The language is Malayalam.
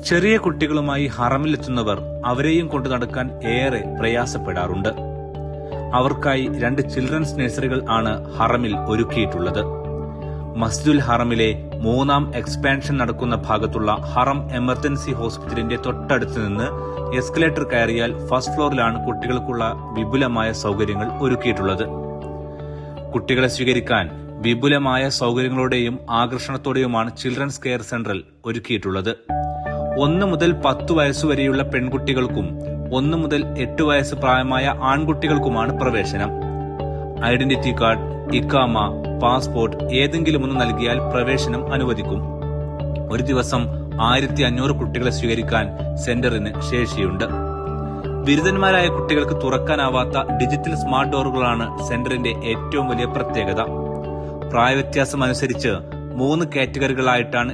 ചെറിയ കുട്ടികളുമായി ഹറമിലെത്തുന്നവർ അവരെയും കൊണ്ടു നടക്കാൻ ഏറെ പ്രയാസപ്പെടാറുണ്ട്. അവർക്കായി 2 ചിൽഡ്രൻസ് നഴ്സറികൾ ആണ് ഹറമിൽ ഒരുക്കിയിട്ടുള്ളത്. മസ്ജിദുൽ ഹറമിലെ 3ാം എക്സ്പാൻഷൻ നടക്കുന്ന ഭാഗത്തുള്ള ഹറം എമർജൻസി ഹോസ്പിറ്റലിന്റെ തൊട്ടടുത്ത് നിന്ന് എസ്കലേറ്റർ കയറിയാൽ ഫസ്റ്റ് ഫ്ലോറിലാണ് കുട്ടികൾക്കുള്ള വിപുലമായ സൗകര്യങ്ങൾ ഒരുക്കിയിട്ടുള്ളത്. കുട്ടികളെ സ്വീകരിക്കാൻ വിപുലമായ സൗകര്യങ്ങളോടെയും ആകർഷണത്തോടെയുമാണ് ചിൽഡ്രൻസ് കെയർ സെന്ററിൽ ഒരുക്കിയിട്ടുള്ളത്. 1 മുതൽ 10 വയസ്സുവരെയുള്ള പെൺകുട്ടികൾക്കും 1 മുതൽ 8 വയസ്സ് പ്രായമായ ആൺകുട്ടികൾക്കുമാണ് പ്രവേശനം. ഐഡന്റിറ്റി കാർഡ്, ഇക്കാമ, പാസ്പോർട്ട് ഏതെങ്കിലും ഒന്ന് നൽകിയാൽ പ്രവേശനം അനുവദിക്കും. ഒരു ദിവസം 1500 കുട്ടികളെ സ്വീകരിക്കാൻ സെന്ററിന് ശേഷിയുണ്ട്. ബിരുദന്മാരായ കുട്ടികൾക്ക് തുറക്കാനാവാത്ത ഡിജിറ്റൽ സ്മാർട്ട് ഡോറുകളാണ് സെന്ററിന്റെ ഏറ്റവും വലിയ പ്രത്യേകത. പ്രായവ്യത്യാസം അനുസരിച്ച് 3 കാറ്റഗറികളായിട്ടാണ്